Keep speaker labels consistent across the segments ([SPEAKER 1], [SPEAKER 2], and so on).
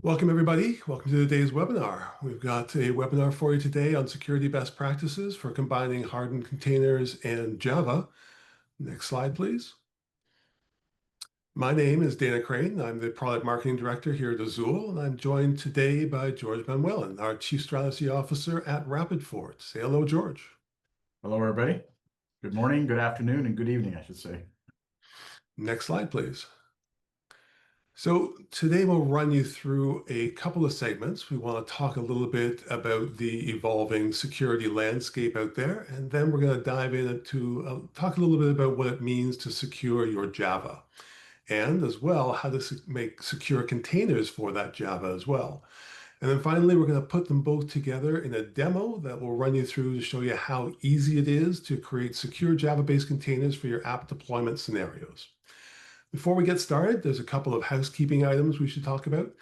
[SPEAKER 1] Welcome, everybody. Welcome to today's webinar. We've got a webinar for you today on security best practices for combining hardened containers and Java. Next slide, please. My name is Dana Crane. I'm the Product Marketing Director here at Azul, and I'm joined today by George Manuelin, our Chief Strategy Officer at RapidFort. Say hello, George.
[SPEAKER 2] Hello, everybody. Good morning, good afternoon, and good evening, I should say.
[SPEAKER 1] Next slide, please. So today we'll run you through a couple of segments. We want to talk a little bit about the evolving security landscape out there, and then we're going to dive into talk a little bit about what it means to secure your Java, and as well how to make secure containers for that Java as well. And then finally, we're going to put them both together in a demo that will run you through to show you how easy it is to create secure Java-based containers for your app deployment scenarios. Before we get started, there's a couple of housekeeping items we should talk about.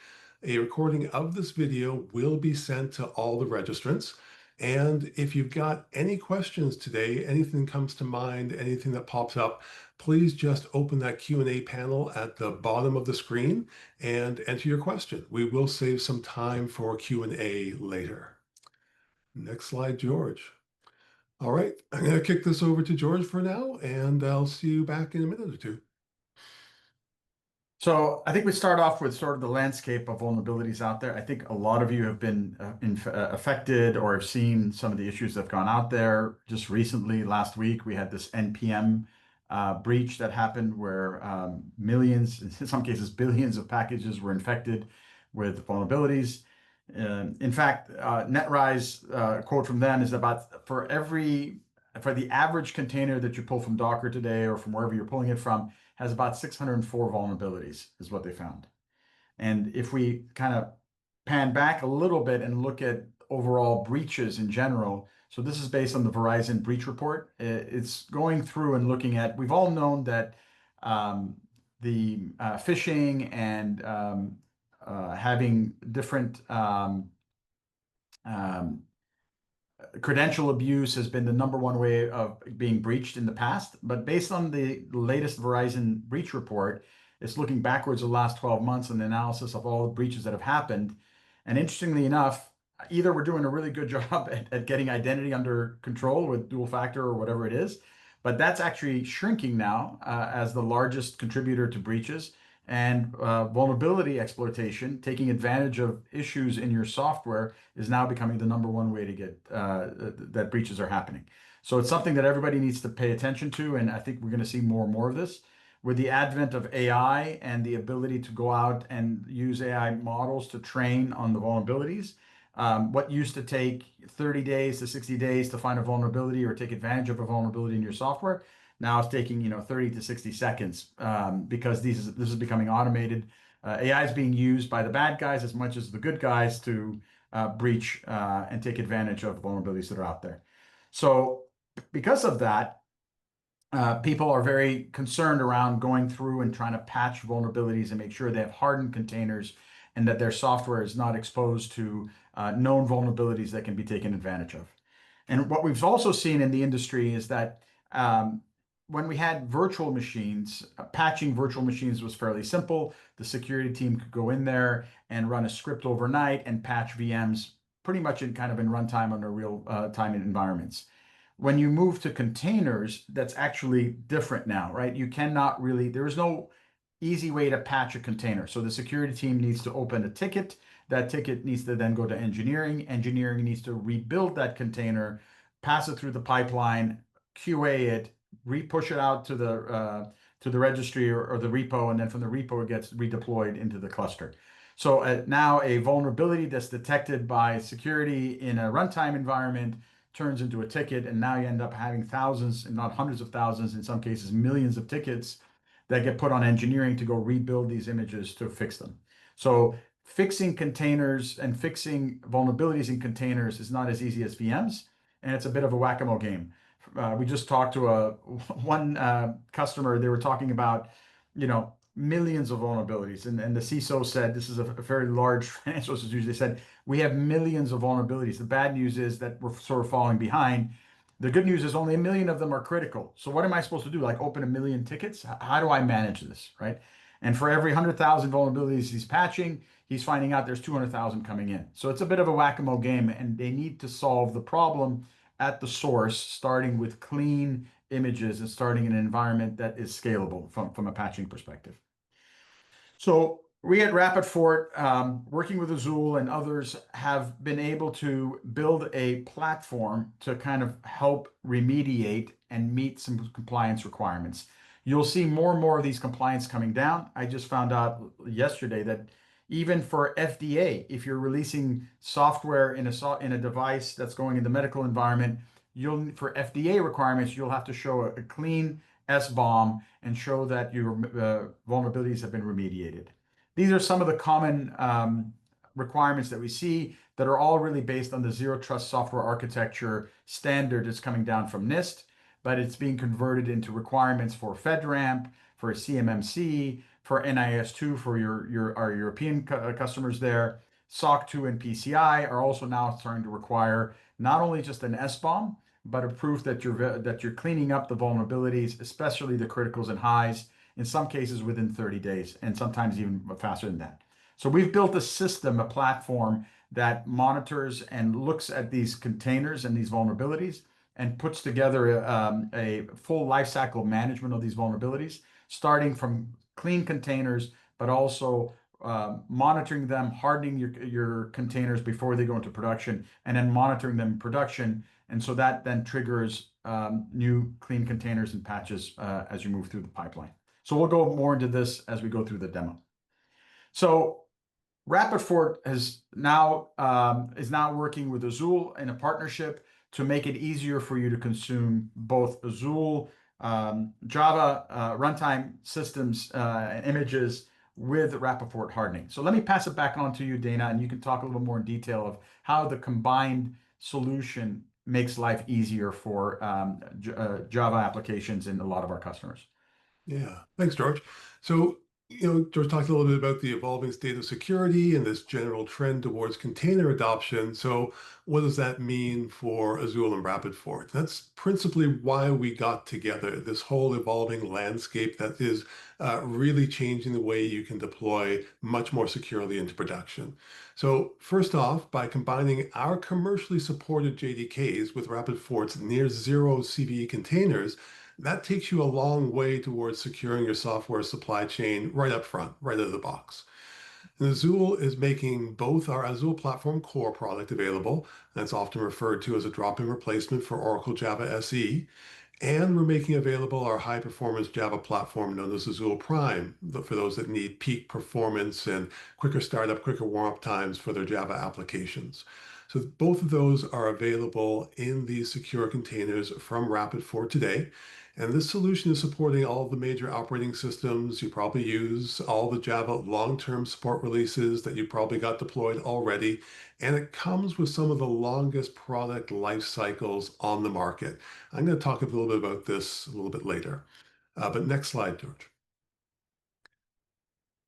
[SPEAKER 1] A recording of this video will be sent to all the registrants. And if you've got any questions today, anything comes to mind, anything that pops up, please just open that Q&A panel at the bottom of the screen and enter your question. We will save some time for Q&A later. Next slide, George. All right, I'm going to kick this over to George for now, and I'll see you back in a minute or two.
[SPEAKER 2] So I think we start off with sort of the landscape of vulnerabilities out there. I think a lot of you have been affected or have seen some of the issues that have gone out there. Just recently, last week, we had this NPM breach that happened where millions, in some cases billions of packages were infected with vulnerabilities. In fact, NetRise quote from them is about for the average container that you pull from Docker today or from wherever you're pulling it from, has about 604 vulnerabilities, is what they found. And if we kind of pan back a little bit and look at overall breaches in general, so this is based on the Verizon breach report. It's going through and looking at, we've all known that the phishing and having different credential abuse has been the number one way of being breached in the past. But based on the latest Verizon breach report, it's looking backwards the last 12 months and the analysis of all the breaches that have happened. And interestingly enough, either we're doing a really good job at getting identity under control with dual factor or whatever it is, but that's actually shrinking now as the largest contributor to breaches. And vulnerability exploitation, taking advantage of issues in your software, is now becoming the number one way to get that breaches are happening. So it's something that everybody needs to pay attention to, and I think we're going to see more and more of this. With the advent of AI and the ability to go out and use AI models to train on the vulnerabilities, what used to take 30 days to 60 days to find a vulnerability or take advantage of a vulnerability in your software, now it's taking 30 to 60 seconds because this is becoming automated. AI is being used by the bad guys as much as the good guys to breach and take advantage of vulnerabilities that are out there. So because of that, people are very concerned around going through and trying to patch vulnerabilities and make sure they have hardened containers and that their software is not exposed to known vulnerabilities that can be taken advantage of. And what we've also seen in the industry is that when we had virtual machines, patching virtual machines was fairly simple. The security team could go in there and run a script overnight and patch VMs pretty much in runtime under real time environments. When you move to containers, that's actually different now, right? You cannot really, there is no easy way to patch a container. So the security team needs to open a ticket. That ticket needs to then go to engineering. Engineering needs to rebuild that container, pass it through the pipeline, QA it, re-push it out to the registry or the repo, and then from the repo it gets redeployed into the cluster. So now a vulnerability that's detected by security in a runtime environment turns into a ticket, and now you end up having thousands, and not hundreds of thousands, in some cases millions of tickets that get put on engineering to go rebuild these images to fix them. So fixing containers and fixing vulnerabilities in containers is not as easy as VMs, and it's a bit of a whack-a-mole game. We just talked to one customer. They were talking about, millions of vulnerabilities, and the CISO said, this is a very large financial institution. They said, we have millions of vulnerabilities. The bad news is that we're sort of falling behind. The good news is only 1 million of them are critical. So what am I supposed to do? Like open 1 million tickets? How do I manage this, right? And for every 100,000 vulnerabilities he's patching, he's finding out there's 200,000 coming in. So it's a bit of a whack-a-mole game, and they need to solve the problem at the source, starting with clean images and starting in an environment that is scalable from a patching perspective. So we at RapidFort, working with Azul and others, have been able to build a platform to kind of help remediate and meet some compliance requirements. You'll see more and more of these compliance coming down. I just found out yesterday that even for FDA, if you're releasing software in a device that's going in the medical environment, you'll for FDA requirements, you'll have to show a clean SBOM and show that your vulnerabilities have been remediated. These are some of the common requirements that we see that are all really based on the zero trust software architecture standard that's coming down from NIST, but it's being converted into requirements for FedRAMP, for CMMC, for NIS2 for our European customers there. SOC 2 and PCI are also now starting to require not only just an SBOM, but a proof that you're cleaning up the vulnerabilities, especially the criticals and highs, in some cases within 30 days, and sometimes even faster than that. So we've built a system, a platform that monitors and looks at these containers and these vulnerabilities and puts together a full lifecycle management of these vulnerabilities, starting from clean containers, but also monitoring them, hardening your containers before they go into production, and then monitoring them in production. And so that then triggers new clean containers and patches as you move through the pipeline. So we'll go more into this as we go through the demo. So RapidFort is now working with Azul in a partnership to make it easier for you to consume both Azul Java runtime systems and images with RapidFort hardening. So let me pass it back on to you, Dana, and you can talk a little more in detail of how the combined solution makes life easier for Java applications in a lot of our customers.
[SPEAKER 1] Yeah, thanks, George. So, George talked a little bit about the evolving state of security and this general trend towards container adoption. So, what does that mean for Azul and RapidFort? That's principally why we got together, this whole evolving landscape that is really changing the way you can deploy much more securely into production. So, first off, by combining our commercially supported JDKs with RapidFort's near zero CVE containers, that takes you a long way towards securing your software supply chain right up front, right out of the box. And Azul is making both our Azul Platform Core product available. That's often referred to as a drop-in replacement for Oracle Java SE. And we're making available our high-performance Java platform known as Azul Prime for those that need peak performance and quicker startup, quicker warm-up times for their Java applications. So both of those are available in these secure containers from RapidFort today. And this solution is supporting all of the major operating systems you probably use, all the Java long-term support releases that you probably got deployed already, and it comes with some of the longest product life cycles on the market. I'm going to talk a little bit about this a little bit later. But next slide, George.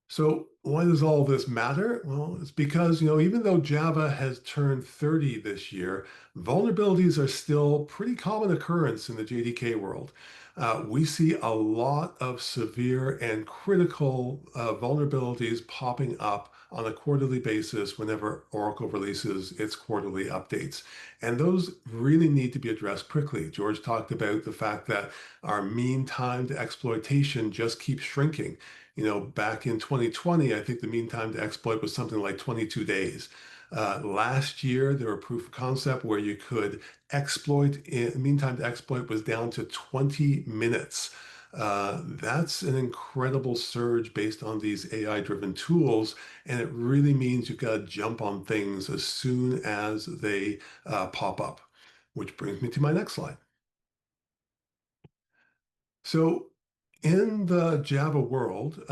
[SPEAKER 1] So why does all this matter? Well, it's because, even though Java has turned 30 this year, vulnerabilities are still pretty common occurrence in the JDK world. We see a lot of severe and critical vulnerabilities popping up on a quarterly basis whenever Oracle releases its quarterly updates. And those really need to be addressed quickly. George talked about the fact that our mean time to exploitation just keeps shrinking. Back in 2020, I think the mean time to exploit was something like 22 days. Last year, there were proof of concept where you could exploit, mean time to exploit was down to 20 minutes. That's an incredible surge based on these AI-driven tools, and it really means you've got to jump on things as soon as they pop up, which brings me to my next slide. So in the Java world,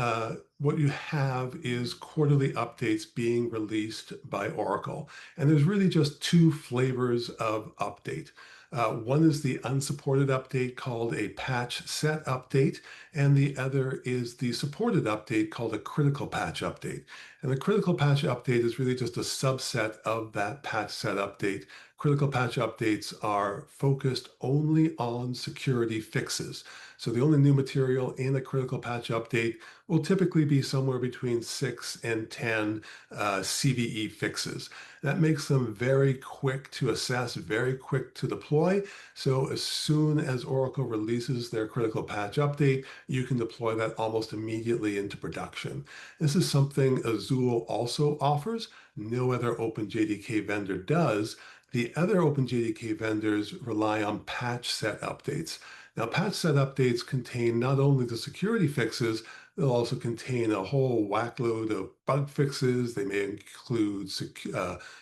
[SPEAKER 1] what you have is quarterly updates being released by Oracle. And there's really just two flavors of update. One is the unsupported update called a patch set update, and the other is the supported update called a critical patch update. And the critical patch update is really just a subset of that patch set update. Critical patch updates are focused only on security fixes. So the only new material in a critical patch update will typically be somewhere between 6 and 10 CVE fixes. That makes them very quick to assess, very quick to deploy. So as soon as Oracle releases their critical patch update, you can deploy that almost immediately into production. This is something Azul also offers. No other OpenJDK vendor does. The other OpenJDK vendors rely on patch set updates. Now, patch set updates contain not only the security fixes, they'll also contain a whole whackload of bug fixes. They may include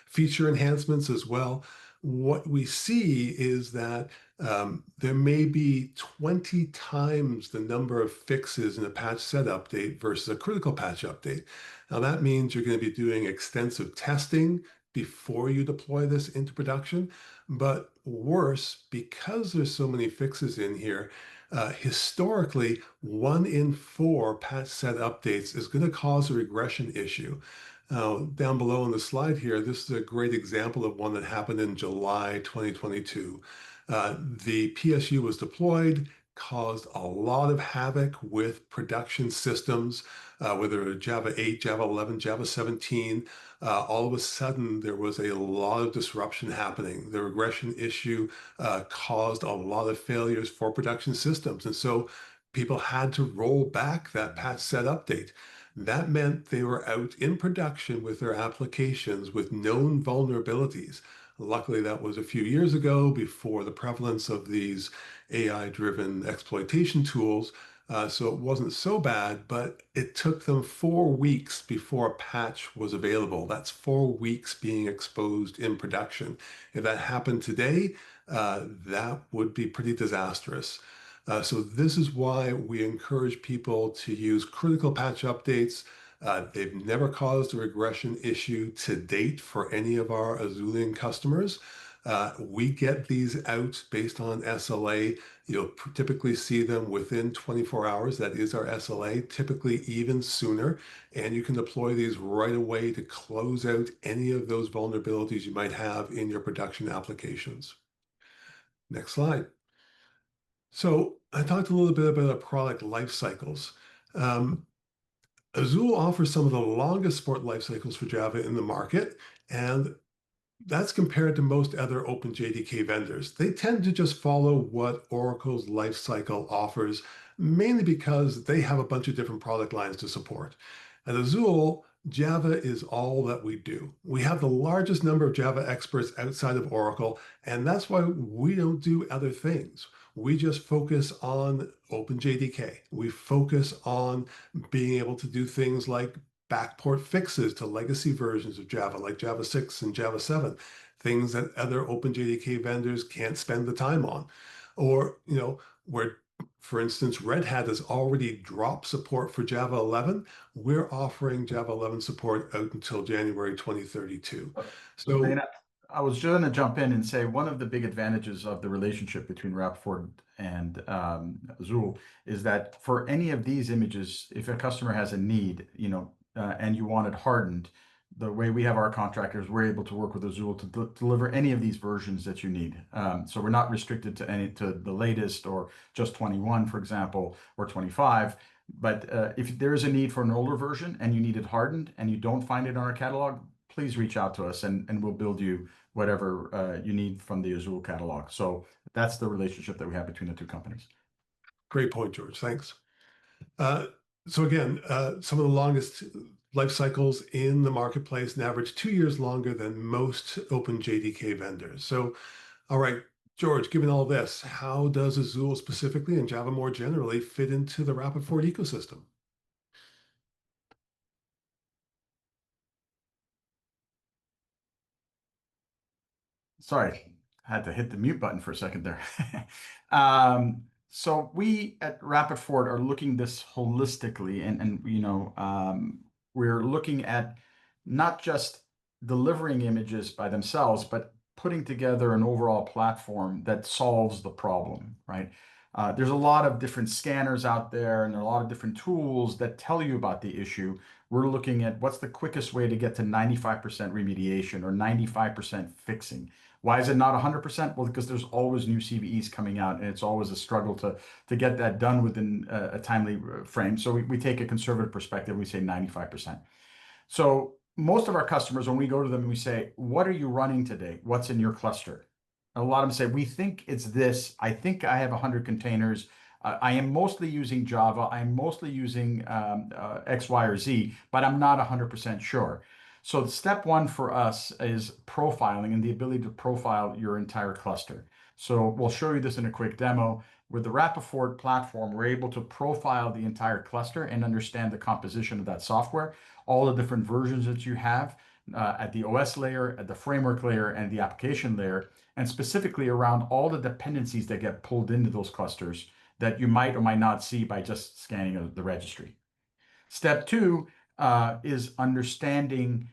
[SPEAKER 1] feature enhancements as well. What we see is that there may be 20 times the number of fixes in a patch set update versus a critical patch update. Now, that means you're going to be doing extensive testing before you deploy this into production. But worse, because there's so many fixes in here, historically, 1 in 4 patch set updates is going to cause a regression issue. Down below on the slide here, this is a great example of one that happened in July 2022. The PSU was deployed, caused a lot of havoc with production systems, whether Java 8, Java 11, Java 17. All of a sudden, there was a lot of disruption happening. The regression issue caused a lot of failures for production systems. And so people had to roll back that patch set update. That meant they were out in production with their applications with known vulnerabilities. Luckily, that was a few years ago before the prevalence of these AI-driven exploitation tools. So it wasn't so bad, but it took them 4 weeks before a patch was available. That's 4 weeks being exposed in production. If that happened today, that would be pretty disastrous. So this is why we encourage people to use critical patch updates. They've never caused a regression issue to date for any of our Azulian customers. We get these out based on SLA. You'll typically see them within 24 hours. That is our SLA, typically even sooner. And you can deploy these right away to close out any of those vulnerabilities you might have in your production applications. Next slide. So I talked a little bit about product life cycles. Azul offers some of the longest support life cycles for Java in the market, and that's compared to most other OpenJDK vendors. They tend to just follow what Oracle's lifecycle offers, mainly because they have a bunch of different product lines to support. At Azul, Java is all that we do. We have the largest number of Java experts outside of Oracle, and that's why we don't do other things. We just focus on OpenJDK. We focus on being able to do things like backport fixes to legacy versions of Java, like Java 6 and Java 7, things that other OpenJDK vendors can't spend the time on. Or, where, for instance, Red Hat has already dropped support for Java 11, we're offering Java 11 support out until January 2032.
[SPEAKER 2] Dana,
[SPEAKER 1] So
[SPEAKER 2] I was just going to jump in and say one of the big advantages of the relationship between RapidFort and Azul is that for any of these images, if a customer has a need, and you want it hardened, the way we have our contractors, we're able to work with Azul to deliver any of these versions that you need. So we're not restricted to the latest or just 21, for example, or 25. But if there is a need for an older version and you need it hardened and you don't find it in our catalog, please reach out to us and we'll build you whatever you need from the Azul catalog. So that's the relationship that we have between the two companies.
[SPEAKER 1] great point, George. Thanks. Uh, so again, some of the longest life cycles in the marketplace, an average 2 years longer than most OpenJDK vendors. So, all right, George, given all this, how does Azul specifically and Java more generally fit into the RapidFort ecosystem?
[SPEAKER 2] Sorry, I had to hit the mute button for a second there. So we at RapidFort are looking this holistically, and we're looking at not just delivering images by themselves, but putting together an overall platform that solves the problem, right? There's a lot of different scanners out there and a lot of different tools that tell you about the issue. we're looking at what's the quickest way to get to 95% remediation or 95% fixing. Why is it not 100%? Well, because there's always new CVEs coming out, and it's always a struggle to get that done within a timely frame. So we take a conservative perspective. We say 95%. So most of our customers, when we go to them and we say, what are you running today? What's in your cluster? A lot of them say, we think it's this. I think I have 100 containers. I am mostly using Java. I'm mostly using X, Y, or Z, but I'm not 100% sure. So step one for us is profiling and the ability to profile your entire cluster. So we'll show you this in a quick demo. With the RapidFort platform, we're able to profile the entire cluster and understand the composition of that software, all the different versions that you have at the OS layer, at the framework layer, and the application layer, and specifically around all the dependencies that get pulled into those clusters that you might or might not see by just scanning the registry. Step two is understanding,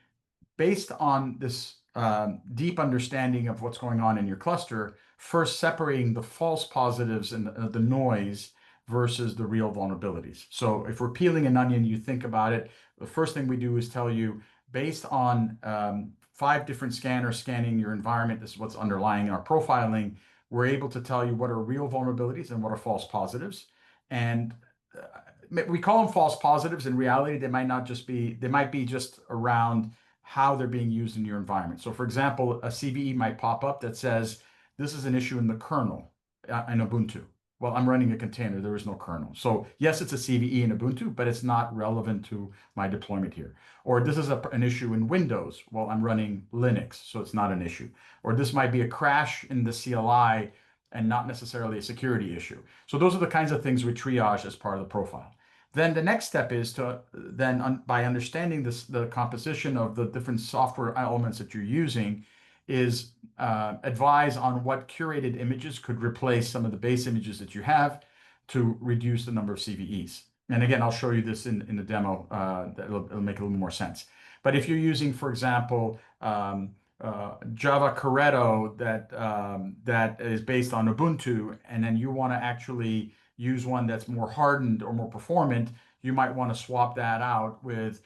[SPEAKER 2] based on this deep understanding of what's going on in your cluster, first separating the false positives and the noise versus the real vulnerabilities. So if we're peeling an onion, you think about it, the first thing we do is tell you, based on 5 different scanners scanning your environment, this is what's underlying our profiling, we're able to tell you what are real vulnerabilities and what are false positives. And we call them false positives. In reality, they might not just be, they might be just around how they're being used in your environment. So for example, a CVE might pop up that says, this is an issue in the kernel in Ubuntu. Well, I'm running a container, there is no kernel. So yes, it's a CVE in Ubuntu, but it's not relevant to my deployment here. Or this is an issue in Windows. Well, I'm running Linux, so it's not an issue. Or this might be a crash in the CLI and not necessarily a security issue. So those are the kinds of things we triage as part of the profile. Then the next step is to then, by understanding this, the composition of the different software elements that you're using, is advise on what curated images could replace some of the base images that you have to reduce the number of CVEs. And again, I'll show you this in the demo. It'll make a little more sense. But if you're using, for example, Java Corretto that is based on Ubuntu, and then you want to actually use one that's more hardened or more performant, you might want to swap that out with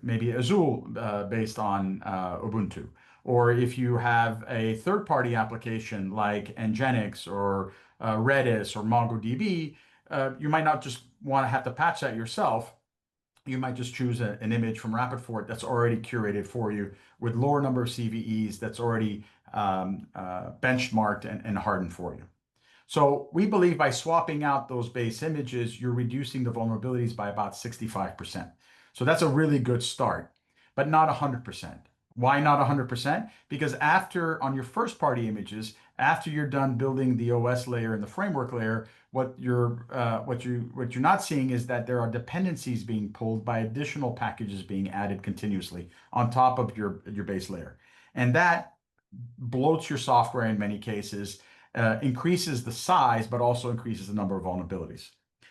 [SPEAKER 2] maybe Azul based on Ubuntu. Or if you have a third-party application like Nginx or Redis or MongoDB, you might not just want to have to patch that yourself. You might just choose an image from RapidFort that's already curated for you with lower number of CVEs that's already benchmarked and hardened for you. So we believe by swapping out those base images, you're reducing the vulnerabilities by about 65%. So that's a really good start, but not 100%. Why not 100%? Because after, on your first party images, after you're done building the OS layer and the framework layer, what you're not seeing is that there are dependencies being pulled by additional packages being added continuously on top of your base layer. And that bloats your software in many cases, increases the size, but also increases the number of vulnerabilities.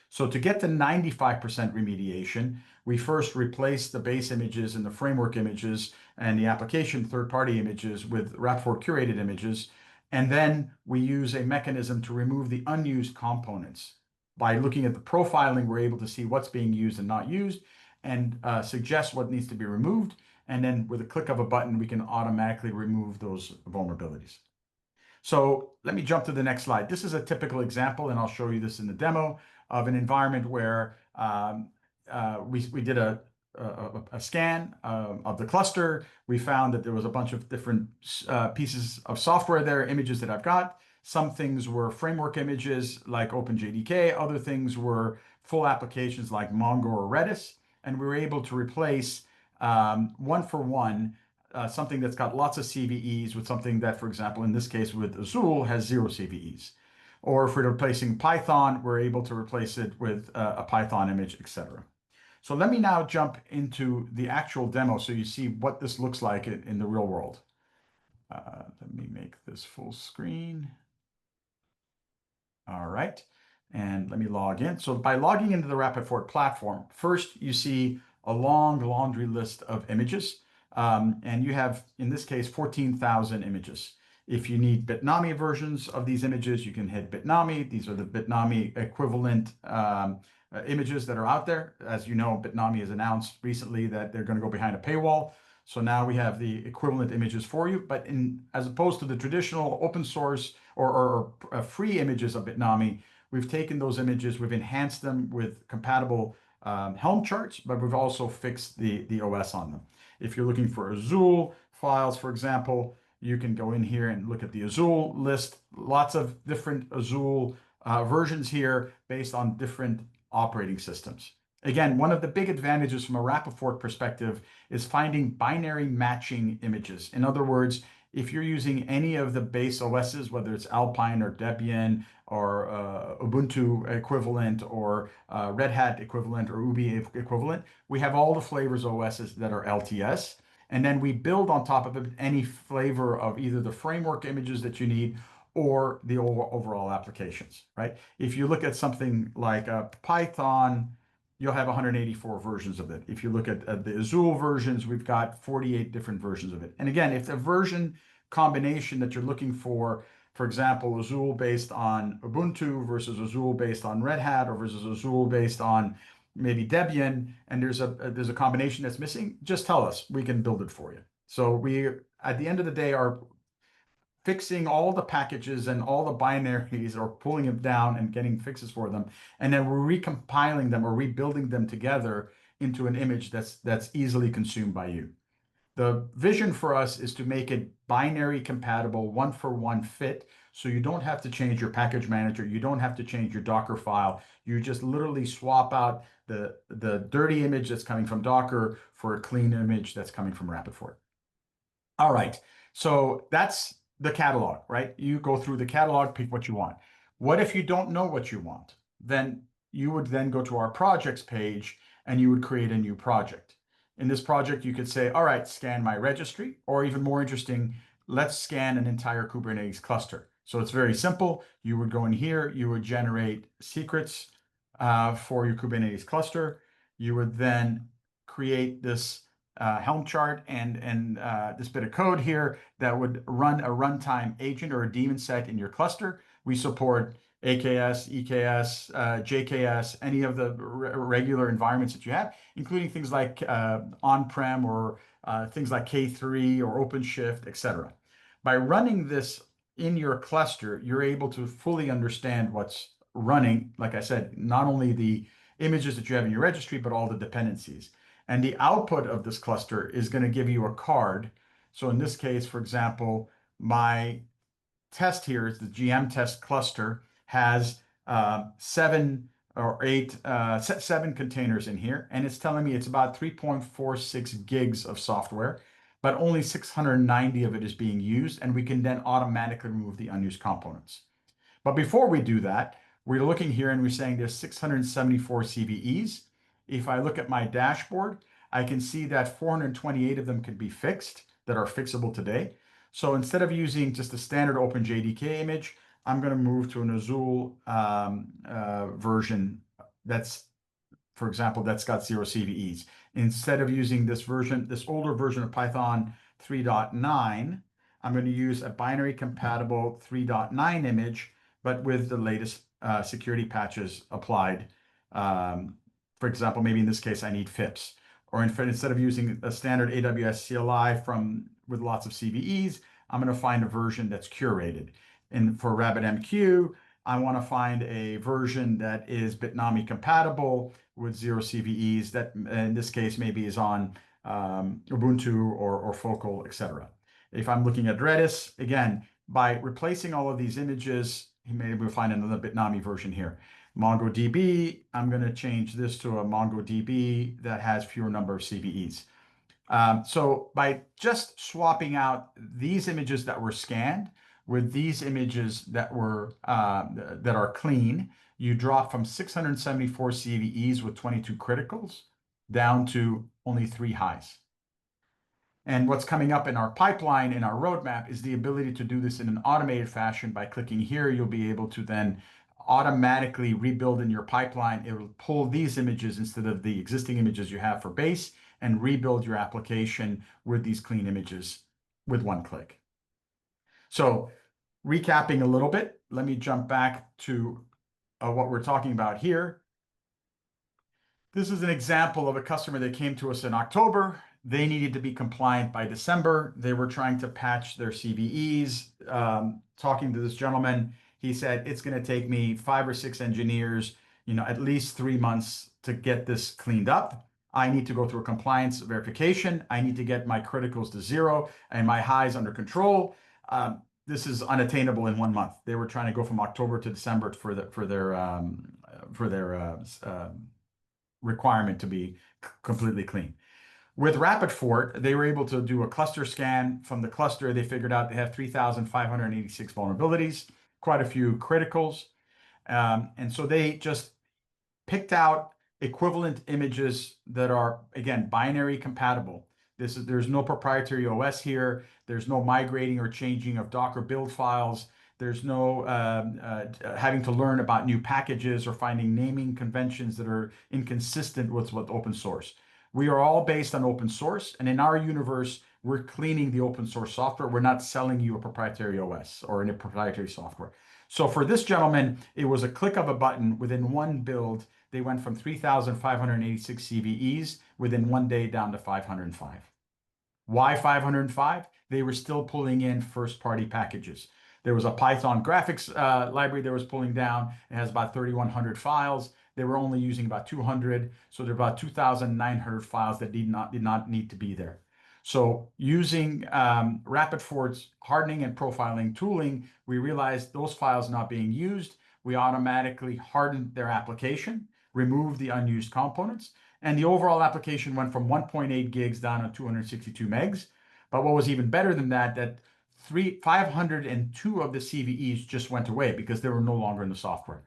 [SPEAKER 2] So to get to 95% remediation, we first replace the base images and the framework images and the application third-party images with RapidFort curated images. And then we use a mechanism to remove the unused components. By looking at the profiling, we're able to see what's being used and not used and suggest what needs to be removed. And then with a click of a button, we can automatically remove those vulnerabilities. So let me jump to the next slide. This is a typical example, and I'll show you this in the demo, of an environment where we did a scan of the cluster. We found that there was a bunch of different pieces of software there, images that I've got. Some things were framework images like OpenJDK. Other things were full applications like Mongo or Redis. And we were able to replace one for one something that's got lots of CVEs with something that, for example, in this case with Azul, has 0 CVEs. Or if we're replacing Python, we're able to replace it with a Python image, etc. So let me now jump into the actual demo so you see what this looks like in the real world. Let me make this full screen. All right. And let me log in. So by logging into the RapidFort platform, first you see a long laundry list of images. And you have, in this case, 14,000 images. If you need Bitnami versions of these images, you can hit Bitnami. These are the Bitnami equivalent images that are out there. As you know, Bitnami has announced recently that they're going to go behind a paywall. So now we have the equivalent images for you, but as opposed to the traditional open source or free images of Bitnami, we've taken those images, we've enhanced them with compatible Helm charts, but we've also fixed the OS on them. If you're looking for Azul files, for example, you can go in here and look at the Azul list. Lots of different Azul versions here based on different operating systems. Again, one of the big advantages from a RapidFort perspective is finding binary matching images. In other words, if you're using any of the base OSs, whether it's Alpine or Debian or Ubuntu equivalent or Red Hat equivalent or Ubi equivalent, we have all the flavors OSs that are LTS. And then we build on top of it any flavor of either the framework images that you need or the overall applications, right? If you look at something like Python, you'll have 184 versions of it. If you look at the Azul versions, we've got 48 different versions of it. And again, if the version combination that you're looking for example, Azul based on Ubuntu versus Azul based on Red Hat or versus Azul based on maybe Debian, and there's a combination that's missing, just tell us. We can build it for you. So we, at the end of the day, are fixing all the packages and all the binaries or pulling them down and getting fixes for them. And then we're recompiling them or rebuilding them together into an image that's easily consumed by you. The vision for us is to make it binary compatible, one for one fit. So you don't have to change your package manager. You don't have to change your Docker file. You just literally swap out the dirty image that's coming from Docker for a clean image that's coming from RapidFort. All right. So that's the catalog, right? You go through the catalog, pick what you want. What if you don't know what you want? Then you would then go to our projects page and you would create a new project. In this project, you could say, all right, scan my registry, or even more interesting, let's scan an entire Kubernetes cluster. So it's very simple. You would go in here, you would generate secrets for your Kubernetes cluster. You would then create this Helm chart and this bit of code here that would run a runtime agent or a daemon set in your cluster. We support AKS, EKS, JKS, any of the regular environments that you have, including things like on-prem or things like K3 or OpenShift, etc. By running this in your cluster, you're able to fully understand what's running, like I said, not only the images that you have in your registry, but all the dependencies. And the output of this cluster is going to give you a card. So in this case, for example, my test here is the GM test cluster has 7 or 8, 7 containers in here. And it's telling me it's about 3.46 gigs of software, but only 690 of it is being used. And we can then automatically remove the unused components. But before we do that, we're looking here and we're saying there's 674 CVEs. If I look at my dashboard, I can see that 428 of them can be fixed that are fixable today. So instead of using just a standard OpenJDK image, I'm going to move to an Azul version that's, for example, that's got 0 CVEs. Instead of using this version, this older version of Python 3.9, I'm going to use a binary compatible 3.9 image, but with the latest security patches applied. For example, maybe in this case, I need FIPS. Or instead of using a standard AWS CLI with lots of CVEs, I'm going to find a version that's curated. And for RabbitMQ, I want to find a version that is Bitnami compatible with 0 CVEs that in this case maybe is on Ubuntu or Focal, etc. If I'm looking at Redis, again, by replacing all of these images, maybe we'll find another Bitnami version here. MongoDB, I'm going to change this to a MongoDB that has fewer number of CVEs. So by just swapping out these images that were scanned with these images that are clean, you drop from 674 CVEs with 22 criticals down to only 3 highs. And what's coming up in our pipeline, in our roadmap, is the ability to do this in an automated fashion. By clicking here, you'll be able to then automatically rebuild in your pipeline. It will pull these images instead of the existing images you have for base and rebuild your application with these clean images with one click. So recapping a little bit, let me jump back to what we're talking about here. This is an example of a customer that came to us in October. They needed to be compliant by December. They were trying to patch their CVEs. Talking to this gentleman, he said, it's going to take me 5 or 6 engineers, at least 3 months to get this cleaned up. I need to go through a compliance verification. I need to get my criticals to zero and my highs under control. This is unattainable in 1 month. They were trying to go from October to December for their requirement to be completely clean. With RapidFort, they were able to do a cluster scan. From the cluster, they figured out they have 3,586 vulnerabilities, quite a few criticals. And so they just picked out equivalent images that are, again, binary compatible. There's no proprietary OS here. There's no migrating or changing of Docker build files. There's no having to learn about new packages or finding naming conventions that are inconsistent with open source. We are all based on open source, and in our universe, we're cleaning the open source software. We're not selling you a proprietary OS or a proprietary software. So for this gentleman, it was a click of a button within one build. They went from 3,586 CVEs within 1 day down to 505. Why 505? They were still pulling in first-party packages. There was a Python graphics library that was pulling down. It has about 3,100 files. They were only using about 200, so there are about 2,900 files that did not need to be there. So using RapidFort's hardening and profiling tooling, we realized those files not being used. We automatically hardened their application, removed the unused components, and the overall application went from 1.8 gigs down to 262 megs. But what was even better than that 502 of the CVEs just went away because they were no longer in the software.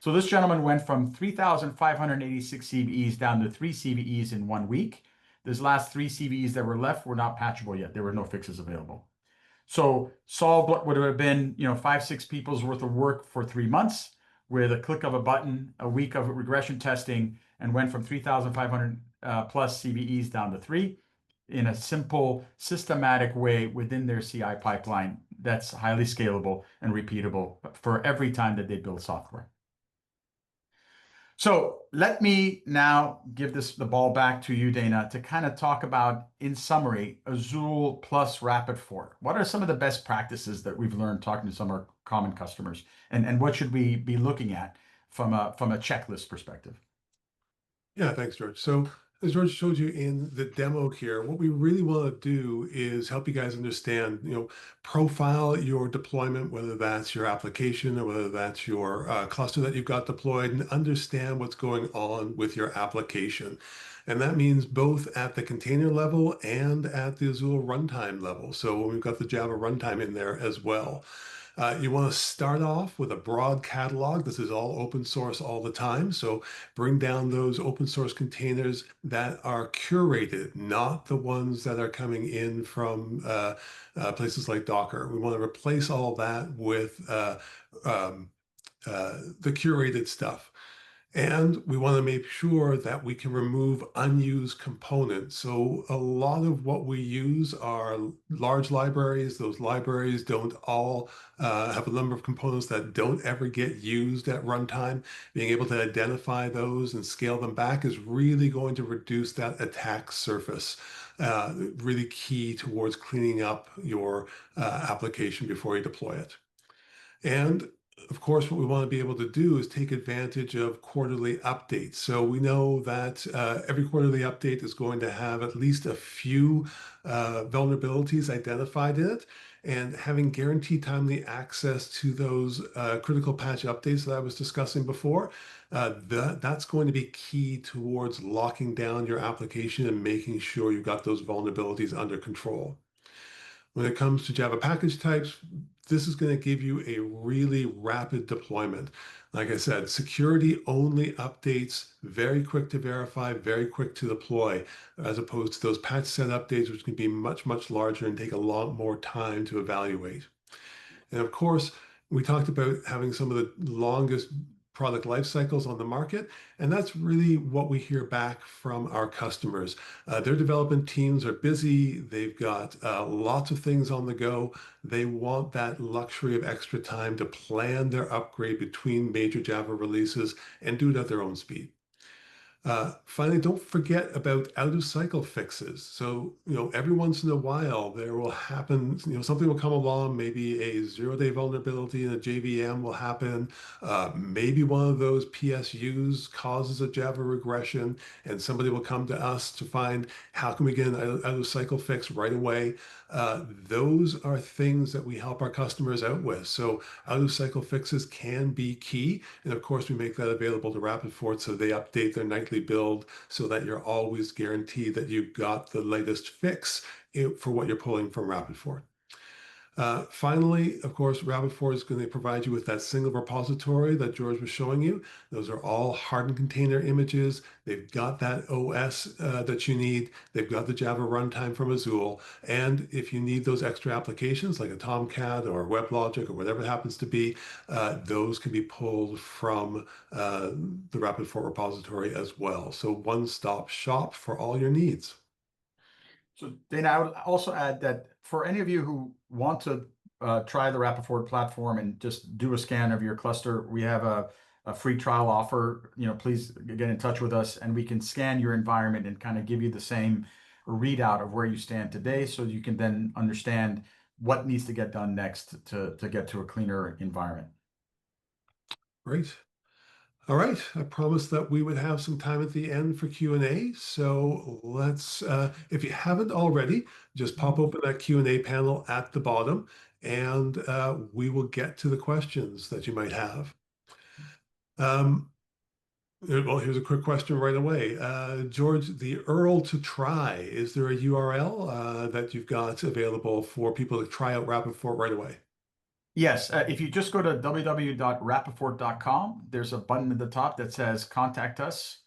[SPEAKER 2] So this gentleman went from 3,586 CVEs down to 3 CVEs in 1 week. These last 3 CVEs that were left were not patchable yet. There were no fixes available. So solved what would have been, 5, 6 people's worth of work for 3 months with a click of a button, a week of regression testing, and went from 3,500 plus CVEs down to 3 in a simple, systematic way within their CI pipeline that's highly scalable and repeatable for every time that they build software. So let me now give the ball back to you, Dana, to kind of talk about, in summary, Azul plus RapidFort. What are some of the best practices that we've learned talking to some of our common customers, and what should we be looking at from a checklist perspective?
[SPEAKER 1] Yeah, thanks, George. So as George showed you in the demo here, what we really want to do is help you guys understand, profile your deployment, whether that's your application or whether that's your cluster that you've got deployed, and understand what's going on with your application. And that means both at the container level and at the Azul runtime level. So we've got the Java runtime in there as well. You want to start off with a broad catalog. This is all open source all the time. So bring down those open source containers that are curated, not the ones that are coming in from places like Docker. We want to replace all that with the curated stuff. And we want to make sure that we can remove unused components. So a lot of what we use are large libraries. Those libraries don't all have a number of components that don't ever get used at runtime. Being able to identify those and scale them back is really going to reduce that attack surface. Really key towards cleaning up your application before you deploy it. And of course, what we want to be able to do is take advantage of quarterly updates. So we know that every quarterly update is going to have at least a few vulnerabilities identified in it. And having guaranteed timely access to those critical patch updates that I was discussing before, that's going to be key towards locking down your application and making sure you've got those vulnerabilities under control. When it comes to Java package types, this is going to give you a really rapid deployment. Like I said, security only updates, very quick to verify, very quick to deploy, as opposed to those patch set updates, which can be much, much larger and take a lot more time to evaluate. And of course, we talked about having some of the longest product life cycles on the market, and that's really what we hear back from our customers. Their development teams are busy. They've got lots of things on the go. They want that luxury of extra time to plan their upgrade between major Java releases and do it at their own speed. Finally, don't forget about out of cycle fixes. So, every once in a while there will happen, something will come along, maybe a 0-day vulnerability in a JVM will happen. Maybe one of those PSUs causes a Java regression, and somebody will come to us to find how can we get an out of cycle fix right away. Those are things that we help our customers out with. So out of cycle fixes can be key. And of course, we make that available to RapidFort so they update their nightly build so that you're always guaranteed that you've got the latest fix for what you're pulling from RapidFort. Finally, of course, RapidFort is going to provide you with that single repository that George was showing you. Those are all hardened container images. They've got that OS that you need. They've got the Java runtime from Azul. And if you need those extra applications like a Tomcat or WebLogic or whatever it happens to be, those can be pulled from the RapidFort repository as well. So one-stop shop for all your needs.
[SPEAKER 2] So Dana, I would also add that for any of you who want to try the RapidFort platform and just do a scan of your cluster, we have a free trial offer. Please get in touch with us and we can scan your environment and kind of give you the same readout of where you stand today so you can then understand what needs to get done next to get to a cleaner environment.
[SPEAKER 1] Great. All right, I promised that we would have some time at the end for Q&A. So let's, if you haven't already, just pop open that Q&A panel at the bottom and we will get to the questions that you might have. Well, here's a quick question right away. George, the URL to try, is there a URL that you've got available for people to try out RapidFort right away?
[SPEAKER 2] Yes, if you just go to www.rapidfort.com, there's a button at the top that says contact us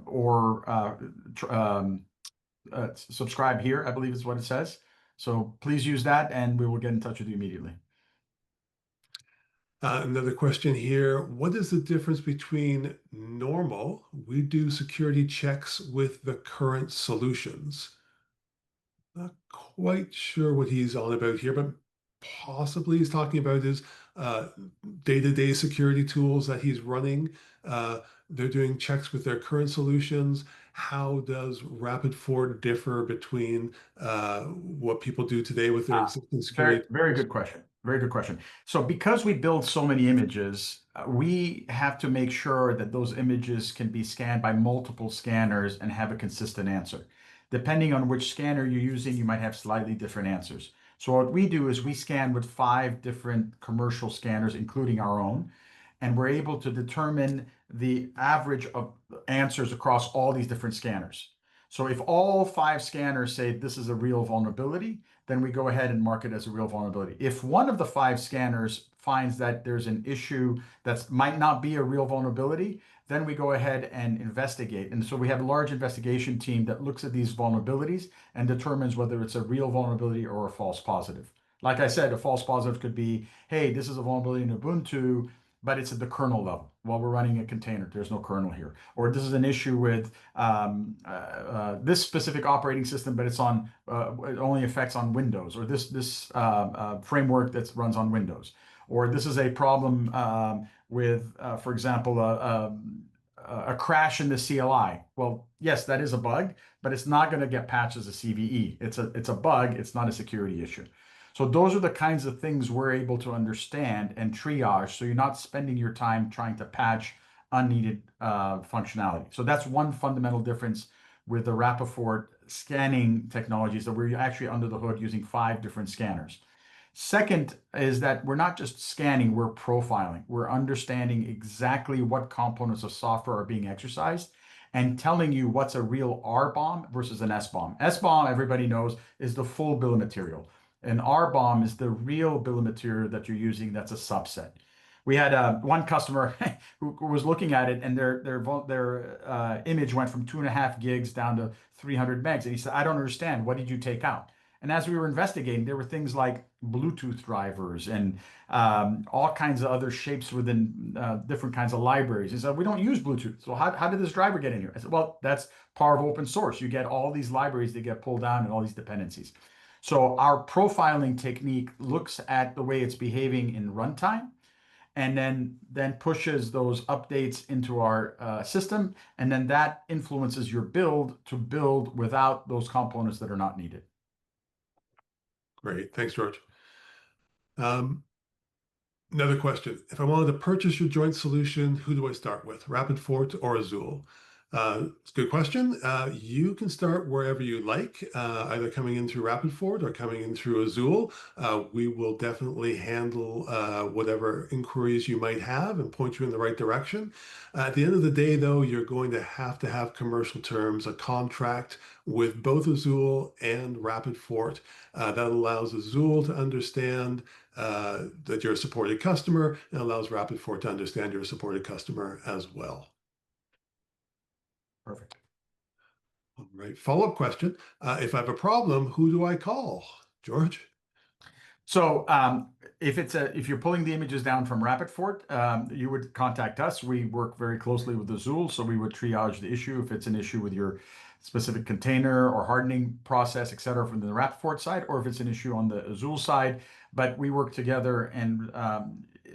[SPEAKER 2] or subscribe here, I believe is what it says. So please use that and we will get in touch with you immediately.
[SPEAKER 1] Another question here. What is the difference between normal? We do security checks with the current solutions. Not quite sure what he's on about here, but possibly he's talking about his uh, day-to-day security tools that he's running. They're doing checks with their current solutions. How does RapidFort differ between what people do today with their existing
[SPEAKER 2] Very,
[SPEAKER 1] security
[SPEAKER 2] very
[SPEAKER 1] tools?
[SPEAKER 2] good question. Very good question. So because we build so many images, we have to make sure that those images can be scanned by multiple scanners and have a consistent answer. Depending on which scanner you're using, you might have slightly different answers. So what we do is we scan with 5 different commercial scanners, including our own, and we're able to determine the average of answers across all these different scanners. So if all 5 scanners say this is a real vulnerability, then we go ahead and mark it as a real vulnerability. If one of the 5 scanners finds that there's an issue that might not be a real vulnerability, then we go ahead and investigate. And so we have a large investigation team that looks at these vulnerabilities and determines whether it's a real vulnerability or a false positive. Like I said, a false positive could be, hey, this is a vulnerability in Ubuntu, but it's at the kernel level. While we're running a container, there's no kernel here. Or this is an issue with this specific operating system, but it only affects on Windows, or this framework that runs on Windows, or this is a problem with, for example, a crash in the CLI. Well, yes, that is a bug, but it's not going to get patched as a CVE. It's a bug. It's not a security issue. So those are the kinds of things we're able to understand and triage. So you're not spending your time trying to patch unneeded functionality. So that's one fundamental difference with the RapidFort scanning technologies, that we're actually under the hood using 5 different scanners. Second is that we're not just scanning, we're profiling. We're understanding exactly what components of software are being exercised and telling you what's a real R bomb versus an S bomb. S bomb, everybody knows, is the full bill of material. An R bomb is the real bill of material that you're using that's a subset. We had one customer who was looking at it, and their image went from 2.5 gigs down to 300 megs. And he said, I don't understand. What did you take out? And as we were investigating, there were things like Bluetooth drivers and all kinds of other shapes within different kinds of libraries. He said, we don't use Bluetooth. So how did this driver get in here? I said, well, that's part of open source. You get all these libraries that get pulled down and all these dependencies. So our profiling technique looks at the way it's behaving in runtime and then pushes those updates into our system, and then that influences your build to build without those components that are not needed.
[SPEAKER 1] Great. Thanks, George. Um, Another question. If I wanted to purchase your joint solution, who do I start with, RapidFort or Azul? It's a good question. You can start wherever you like, either coming in through RapidFort or coming in through Azul. We will definitely handle whatever inquiries you might have and point you in the right direction. At the end of the day, though, you're going to have commercial terms, a contract with both Azul and RapidFort that allows Azul to understand that you're a supported customer and allows RapidFort to understand you're a supported customer as well.
[SPEAKER 2] Perfect.
[SPEAKER 1] All right. Follow-up question. If I have a problem, who do I call? George?
[SPEAKER 2] So if you're pulling the images down from RapidFort, you would contact us. We work very closely with Azul, so we would triage the issue if it's an issue with your specific container or hardening process, et cetera, from the RapidFort side, or if it's an issue on the Azul side. But we work together, and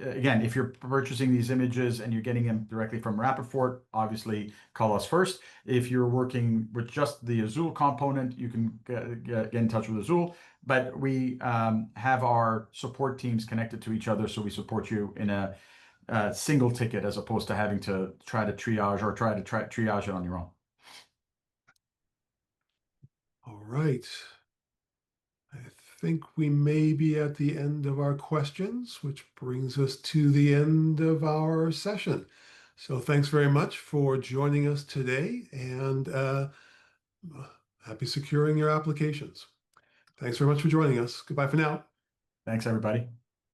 [SPEAKER 2] again, if you're purchasing these images and you're getting them directly from RapidFort, obviously call us first. If you're working with just the Azul component, you can get in touch with Azul. But we have our support teams connected to each other, so we support you in a single ticket as opposed to having to try to triage or try to triage it on your own.
[SPEAKER 1] All right. I think we may be at the end of our questions, which brings us to the end of our session. So thanks very much for joining us today, and happy securing your applications. Thanks very much for joining us. Goodbye for now.
[SPEAKER 2] Thanks, everybody.